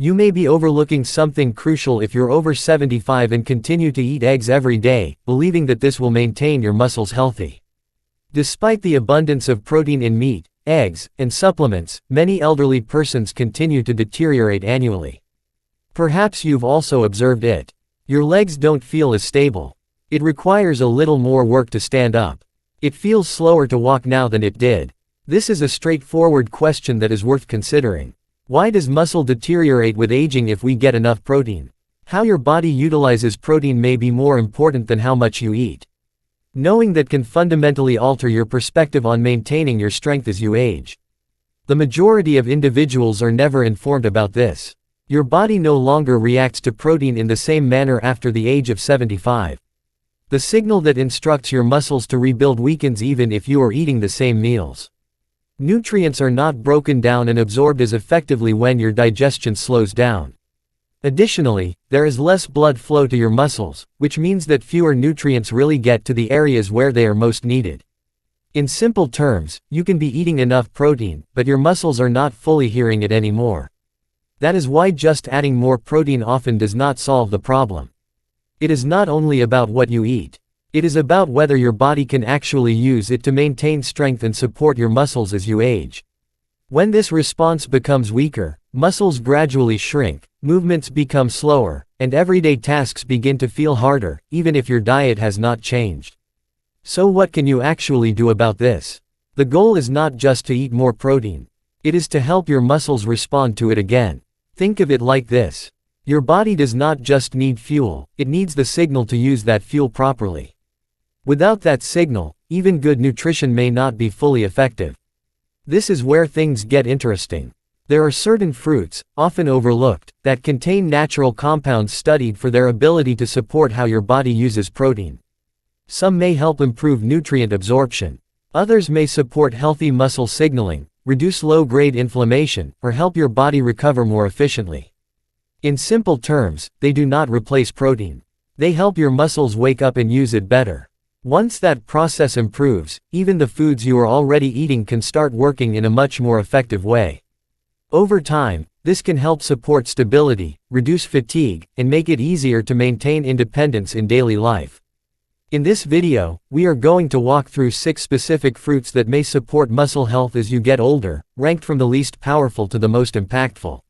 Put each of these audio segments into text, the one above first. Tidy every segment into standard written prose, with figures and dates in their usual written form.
You may be overlooking something crucial if you're over 75 and continue to eat eggs every day, believing that this will maintain your muscles healthy. Despite the abundance of protein in meat, eggs, and supplements, many elderly persons continue to deteriorate annually. Perhaps you've also observed it. Your legs don't feel as stable. It requires a little more work to stand up. It feels slower to walk now than it did. This is a straightforward question that is worth considering. Why does muscle deteriorate with aging if we get enough protein? How your body utilizes protein may be more important than how much you eat. Knowing that can fundamentally alter your perspective on maintaining your strength as you age. The majority of individuals are never informed about this. Your body no longer reacts to protein in the same manner after the age of 75. The signal that instructs your muscles to rebuild weakens even if you are eating the same meals. Nutrients are not broken down and absorbed as effectively when your digestion slows down. Additionally, there is less blood flow to your muscles, which means that fewer nutrients really get to the areas where they are most needed. In simple terms, you can be eating enough protein, but your muscles are not fully hearing it anymore. That is why just adding more protein often does not solve the problem. It is not only about what you eat. It is about whether your body can actually use it to maintain strength and support your muscles as you age. When this response becomes weaker, muscles gradually shrink, movements become slower, and everyday tasks begin to feel harder, even if your diet has not changed. So what can you actually do about this? The goal is not just to eat more protein. It is to help your muscles respond to it again. Think of it like this. Your body does not just need fuel, it needs the signal to use that fuel properly. Without that signal, even good nutrition may not be fully effective. This is where things get interesting. There are certain fruits, often overlooked, that contain natural compounds studied for their ability to support how your body uses protein. Some may help improve nutrient absorption. Others may support healthy muscle signaling, reduce low-grade inflammation, or help your body recover more efficiently. In simple terms, they do not replace protein. They help your muscles wake up and use it better. Once that process improves, even the foods you are already eating can start working in a much more effective way. Over time, this can help support stability, reduce fatigue, and make it easier to maintain independence in daily life. In this video, we are going to walk through 6 specific fruits that may support muscle health as you get older, ranked from the least powerful to the most impactful.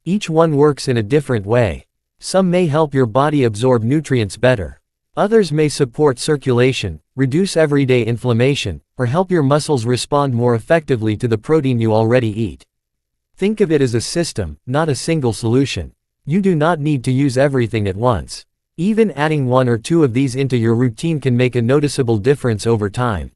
Each one works in a different way. Some may help your body absorb nutrients better. Others may support circulation, reduce everyday inflammation, or help your muscles respond more effectively to the protein you already eat. Think of it as a system, not a single solution. You do not need to use everything at once. Even adding 1 or 2 of these into your routine can make a noticeable difference over time.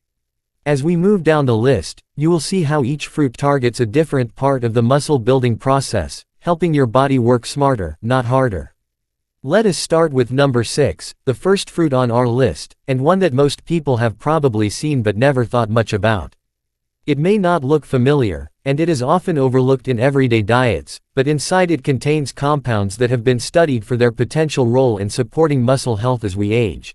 As we move down the list, you will see how each fruit targets a different part of the muscle building process, helping your body work smarter, not harder. Let us start with number 6, the first fruit on our list, and one that most people have probably seen but never thought much about. It may not look familiar, and it is often overlooked in everyday diets, but inside it contains compounds that have been studied for their potential role in supporting muscle health as we age.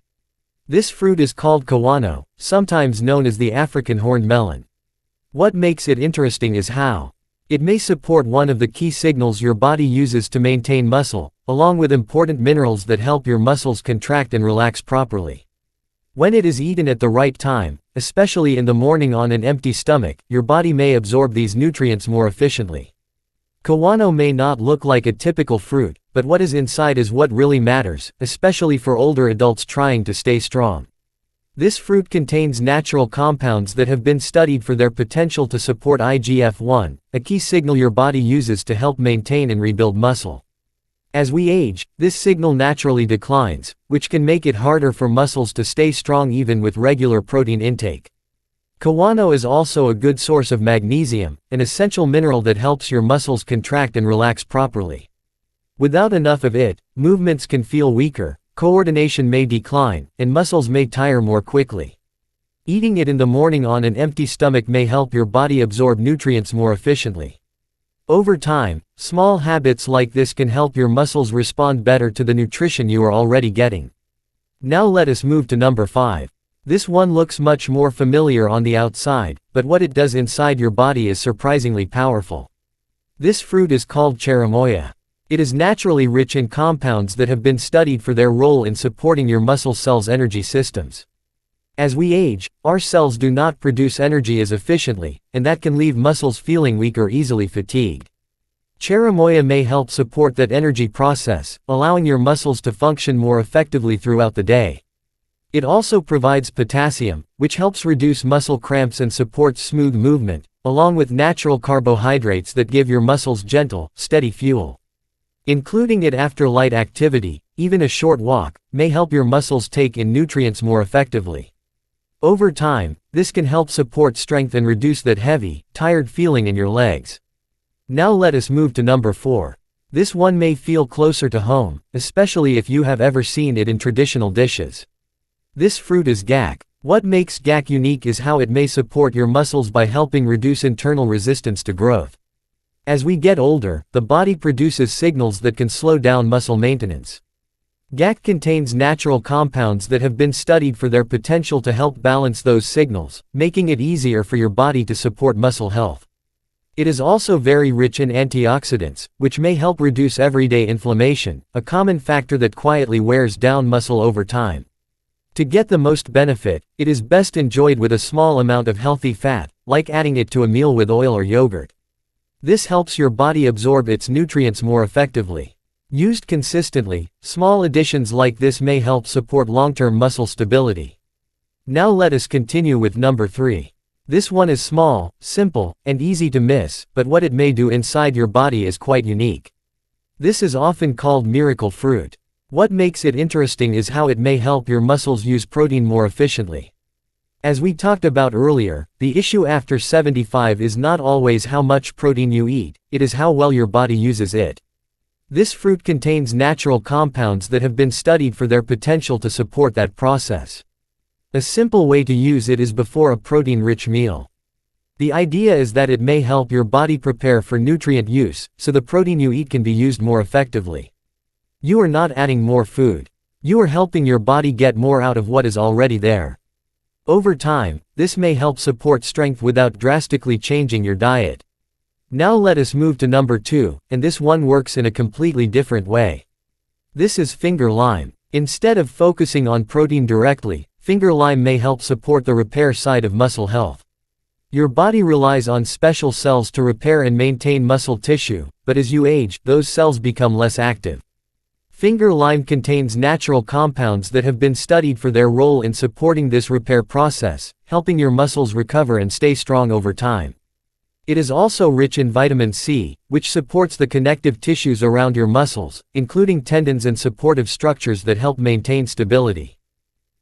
This fruit is called guano, sometimes known as the African horned melon. What makes it interesting is how it may support one of the key signals your body uses to maintain muscle, along with important minerals that help your muscles contract and relax properly. When it is eaten at the right time, especially in the morning on an empty stomach, your body may absorb these nutrients more efficiently. Guano may not look like a typical fruit, but what is inside is what really matters, especially for older adults trying to stay strong. This fruit contains natural compounds that have been studied for their potential to support IGF-1, a key signal your body uses to help maintain and rebuild muscle. As we age, this signal naturally declines, which can make it harder for muscles to stay strong even with regular protein intake. Guano is also a good source of magnesium, an essential mineral that helps your muscles contract and relax properly. Without enough of it, movements can feel weaker, coordination may decline, and muscles may tire more quickly. Eating it in the morning on an empty stomach may help your body absorb nutrients more efficiently. Over time, small habits like this can help your muscles respond better to the nutrition you are already getting. Now let us move to number 5. This one looks much more familiar on the outside, but what it does inside your body is surprisingly powerful. This fruit is called cherimoya. It is naturally rich in compounds that have been studied for their role in supporting your muscle cells' energy systems. As we age, our cells do not produce energy as efficiently, and that can leave muscles feeling weak or easily fatigued. Cherimoya may help support that energy process, allowing your muscles to function more effectively throughout the day. It also provides potassium, which helps reduce muscle cramps and supports smooth movement, along with natural carbohydrates that give your muscles gentle, steady fuel. Including it after light activity, even a short walk, may help your muscles take in nutrients more effectively. Over time, this can help support strength and reduce that heavy, tired feeling in your legs. Now let us move to number 4. This one may feel closer to home, especially if you have ever seen it in traditional dishes. This fruit is guac. What makes guac unique is how it may support your muscles by helping reduce internal resistance to growth. As we get older, the body produces signals that can slow down muscle maintenance. Guac contains natural compounds that have been studied for their potential to help balance those signals, making it easier for your body to support muscle health. It is also very rich in antioxidants, which may help reduce everyday inflammation, a common factor that quietly wears down muscle over time. To get the most benefit, it is best enjoyed with a small amount of healthy fat, like adding it to a meal with oil or yogurt. This helps your body absorb its nutrients more effectively. Used consistently, small additions like this may help support long-term muscle stability. Now let us continue with number 3. This one is small, simple, and easy to miss, but what it may do inside your body is quite unique. This is often called miracle fruit. What makes it interesting is how it may help your muscles use protein more efficiently. As we talked about earlier, the issue after 75 is not always how much protein you eat, it is how well your body uses it. This fruit contains natural compounds that have been studied for their potential to support that process. A simple way to use it is before a protein-rich meal. The idea is that it may help your body prepare for nutrient use, so the protein you eat can be used more effectively. You are not adding more food. You are helping your body get more out of what is already there. Over time, this may help support strength without drastically changing your diet. Now let us move to number 2, and this one works in a completely different way. This is finger lime. Instead of focusing on protein directly, finger lime may help support the repair side of muscle health. Your body relies on special cells to repair and maintain muscle tissue, but as you age, those cells become less active. Finger lime contains natural compounds that have been studied for their role in supporting this repair process, helping your muscles recover and stay strong over time. It is also rich in vitamin C, which supports the connective tissues around your muscles, including tendons and supportive structures that help maintain stability.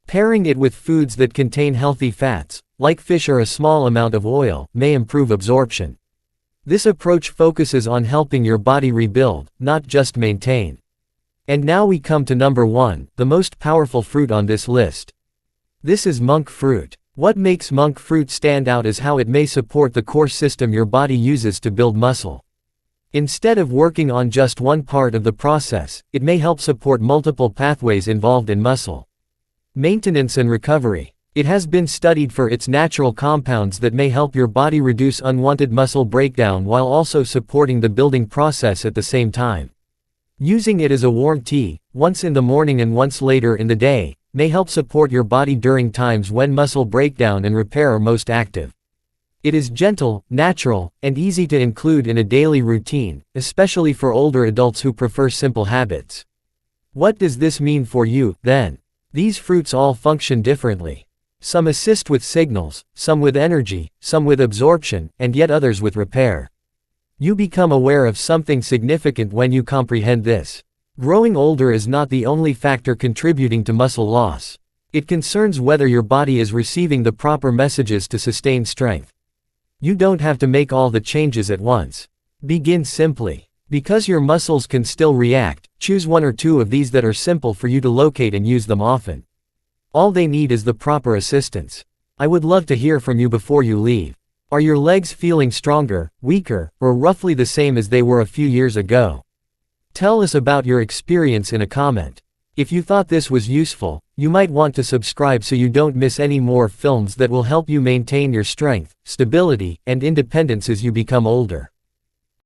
Pairing it with foods that contain healthy fats, like fish or a small amount of oil, may improve absorption. This approach focuses on helping your body rebuild, not just maintain. And now we come to number 1, the most powerful fruit on this list. This is monk fruit. What makes monk fruit stand out is how it may support the core system your body uses to build muscle. Instead of working on just one part of the process, it may help support multiple pathways involved in muscle maintenance and recovery. It has been studied for its natural compounds that may help your body reduce unwanted muscle breakdown while also supporting the building process at the same time. Using it as a warm tea, once in the morning and once later in the day, may help support your body during times when muscle breakdown and repair are most active. It is gentle, natural, and easy to include in a daily routine, especially for older adults who prefer simple habits. What does this mean for you, then? These fruits all function differently. Some assist with signals, some with energy, some with absorption, and yet others with repair. You become aware of something significant when you comprehend this. Growing older is not the only factor contributing to muscle loss. It concerns whether your body is receiving the proper messages to sustain strength. You don't have to make all the changes at once. Begin simply. Because your muscles can still react, choose one or two of these that are simple for you to locate and use them often. All they need is the proper assistance. I would love to hear from you before you leave. Are your legs feeling stronger, weaker, or roughly the same as they were a few years ago? Tell us about your experience in a comment. If you thought this was useful, you might want to subscribe so you don't miss any more films that will help you maintain your strength, stability, and independence as you become older.